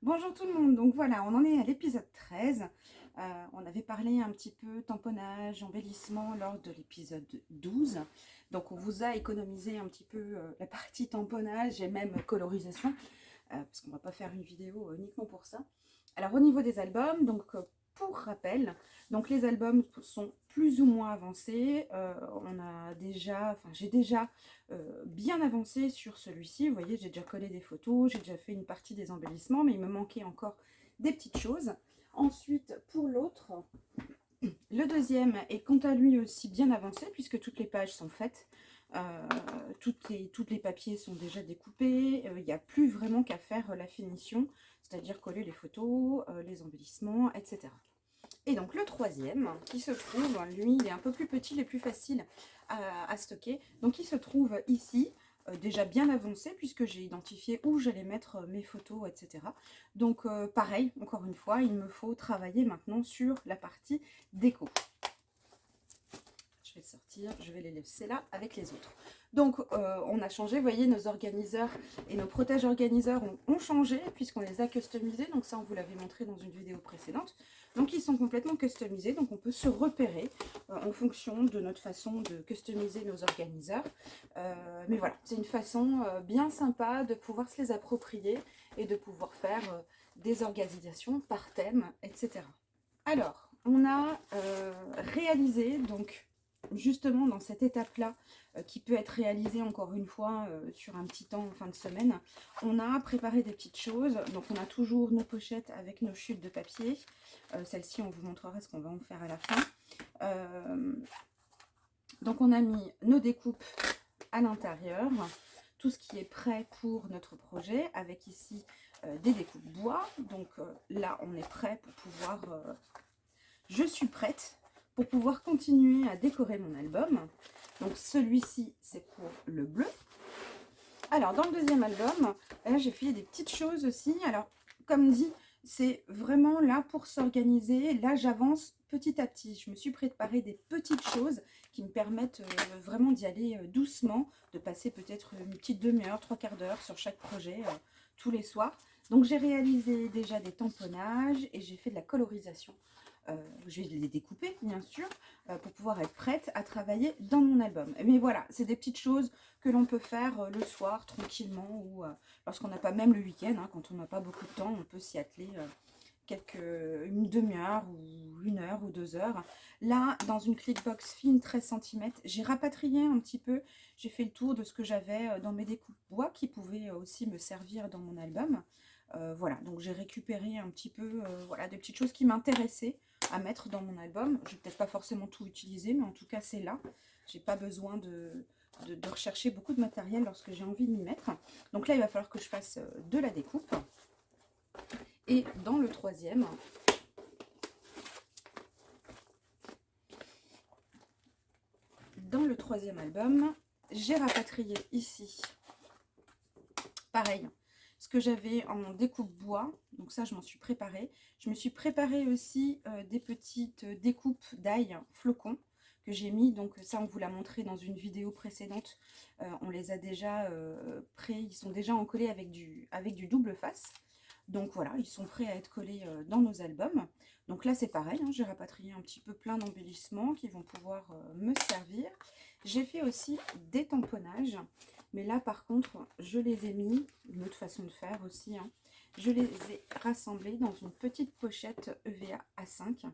Bonjour tout le monde, donc voilà, on en est à l'épisode 13. On avait parlé un petit peu tamponnage, embellissement lors de l'épisode 12. Donc on vous a économisé un petit peu la partie tamponnage et même colorisation, parce qu'on ne va pas faire une vidéo uniquement pour ça. Alors au niveau des albums, donc pour rappel, donc les albums sont plus ou moins avancés. J'ai déjà bien avancé sur celui-ci. Vous voyez, j'ai déjà collé des photos, j'ai déjà fait une partie des embellissements, mais il me manquait encore des petites choses. Ensuite, pour l'autre, le deuxième est quant à lui aussi bien avancé, puisque toutes les pages sont faites. Toutes les papiers sont déjà découpés. Il n'y a plus vraiment qu'à faire la finition, c'est-à-dire coller les photos, les embellissements, etc. Et donc le troisième, qui se trouve, lui, il est un peu plus petit, il est plus facile à stocker. Donc il se trouve ici, déjà bien avancé, puisque j'ai identifié où j'allais mettre mes photos, etc. Donc pareil, encore une fois, il me faut travailler maintenant sur la partie déco. Je vais sortir, je vais les laisser là avec les autres. Donc on a changé, vous voyez, nos organiseurs et nos protèges organiseurs ont changé puisqu'on les a customisés. Donc ça, on vous l'avait montré dans une vidéo précédente. Donc ils sont complètement customisés, donc on peut se repérer en fonction de notre façon de customiser nos organiseurs. Mais voilà, c'est une façon bien sympa de pouvoir se les approprier et de pouvoir faire des organisations par thème, etc. Alors, on a réalisé, donc justement dans cette étape-là, qui peut être réalisée encore une fois sur un petit temps en fin de semaine, on a préparé des petites choses. Donc on a toujours nos pochettes avec nos chutes de papier. Celle-ci, on vous montrera ce qu'on va en faire à la fin. Donc on a mis nos découpes à l'intérieur, tout ce qui est prêt pour notre projet, avec ici des découpes bois. Donc là, on est prêt pour pouvoir... je suis prête pour pouvoir continuer à décorer mon album. Donc celui-ci, c'est pour le bleu. Alors, dans le deuxième album, là, j'ai fait des petites choses aussi. Alors, comme dit, c'est vraiment là pour s'organiser. Là, j'avance petit à petit. Je me suis préparé des petites choses qui me permettent vraiment d'y aller doucement, de passer peut-être une petite demi-heure, trois quarts d'heure sur chaque projet tous les soirs. Donc, j'ai réalisé déjà des tamponnages et j'ai fait de la colorisation. Je vais les découper, bien sûr, pour pouvoir être prête à travailler dans mon album. Mais voilà, c'est des petites choses que l'on peut faire le soir, tranquillement, ou lorsqu'on n'a pas, même le week-end, hein, quand on n'a pas beaucoup de temps, on peut s'y atteler une demi-heure, ou une heure, ou 2 heures. Là, dans une clipbox fine, 13 cm, j'ai rapatrié un petit peu, j'ai fait le tour de ce que j'avais dans mes découpes bois, qui pouvaient aussi me servir dans mon album. Voilà, donc j'ai récupéré un petit peu voilà, des petites choses qui m'intéressaient à mettre dans mon album. Je vais peut-être pas forcément tout utiliser, mais en tout cas c'est là. J'ai pas besoin de rechercher beaucoup de matériel lorsque j'ai envie de m'y mettre. Donc là, il va falloir que je fasse de la découpe. Et dans le troisième, album, j'ai rapatrié ici, pareil, ce que j'avais en découpe bois. Donc ça, je m'en suis préparée. Je me suis préparé aussi des petites découpes d'ail flocons que j'ai mis. Donc ça, on vous l'a montré dans une vidéo précédente. On les a déjà prêts. Ils sont déjà encollés avec du double face. Donc voilà, ils sont prêts à être collés dans nos albums. Donc là, c'est pareil. Hein, j'ai rapatrié un petit peu plein d'embellissements qui vont pouvoir me servir. J'ai fait aussi des tamponnages. Mais là, par contre, je les ai mis, une autre façon de faire aussi, hein, je les ai rassemblés dans une petite pochette EVA A5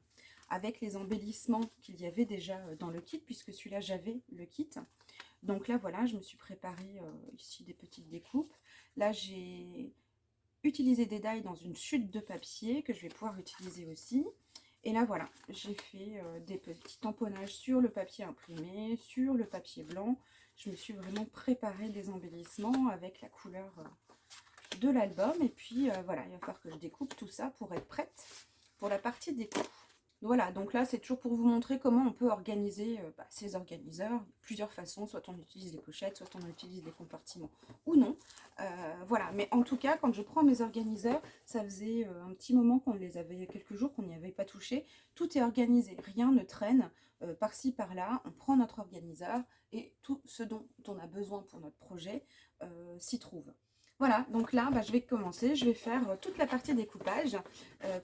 avec les embellissements qu'il y avait déjà dans le kit, puisque celui-là, j'avais le kit. Donc là, voilà, je me suis préparé ici des petites découpes. Là, j'ai utilisé des die dans une chute de papier que je vais pouvoir utiliser aussi. Et là, voilà, j'ai fait des petits tamponnages sur le papier imprimé, sur le papier blanc. Je me suis vraiment préparé des embellissements avec la couleur de l'album. Et puis, voilà, il va falloir que je découpe tout ça pour être prête pour la partie déco. Voilà, donc là, c'est toujours pour vous montrer comment on peut organiser ces organiseurs. Plusieurs façons, soit on utilise les pochettes, soit on utilise les compartiments ou non. Voilà, mais en tout cas, quand je prends mes organiseurs, ça faisait un petit moment qu'on les avait, quelques jours qu'on n'y avait pas touché. Tout est organisé, rien ne traîne par-ci, par-là. On prend notre organiseur et tout ce dont on a besoin pour notre projet s'y trouve. Voilà, donc là, je vais commencer, je vais faire toute la partie découpage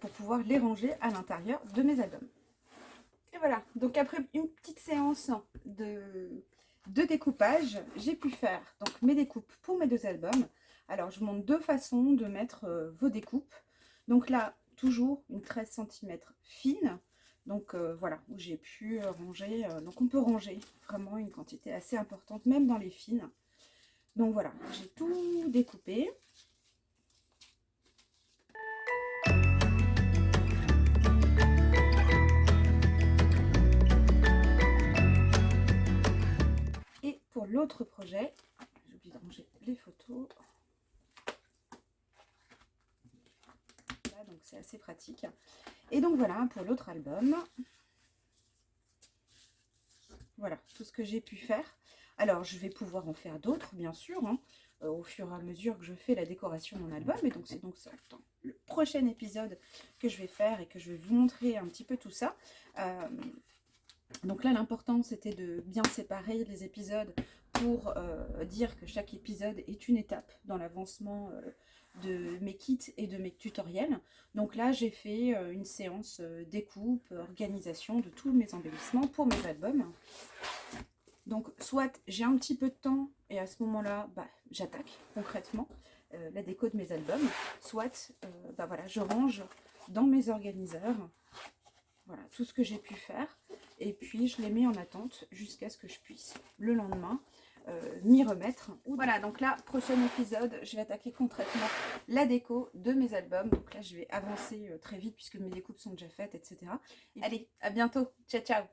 pour pouvoir les ranger à l'intérieur de mes albums. Et voilà, donc après une petite séance de découpage, j'ai pu faire donc mes découpes pour mes 2 albums. Alors, je vous montre 2 façons de mettre vos découpes. Donc là, toujours une 13 cm fine. Donc voilà, où j'ai pu ranger. Donc on peut ranger vraiment une quantité assez importante, même dans les fines. Donc voilà, j'ai tout découpé. Et pour l'autre projet, j'ai oublié de ranger les photos. Là, donc c'est assez pratique. Et donc voilà, pour l'autre album, voilà tout ce que j'ai pu faire. Alors, je vais pouvoir en faire d'autres, bien sûr, hein, au fur et à mesure que je fais la décoration de mon album. Et donc, c'est donc ça, dans le prochain épisode que je vais faire et que je vais vous montrer un petit peu tout ça. Donc là, l'important, c'était de bien séparer les épisodes pour dire que chaque épisode est une étape dans l'avancement de mes kits et de mes tutoriels. Donc là, j'ai fait une séance découpe, organisation de tous mes embellissements pour mes albums. Donc, soit j'ai un petit peu de temps et à ce moment-là, j'attaque concrètement la déco de mes albums, soit voilà, je range dans mes organiseurs, voilà, tout ce que j'ai pu faire, et puis je les mets en attente jusqu'à ce que je puisse le lendemain m'y remettre. Voilà, donc là, prochain épisode, je vais attaquer concrètement la déco de mes albums. Donc là, je vais avancer très vite puisque mes découpes sont déjà faites, etc. Allez, à bientôt, ciao ciao.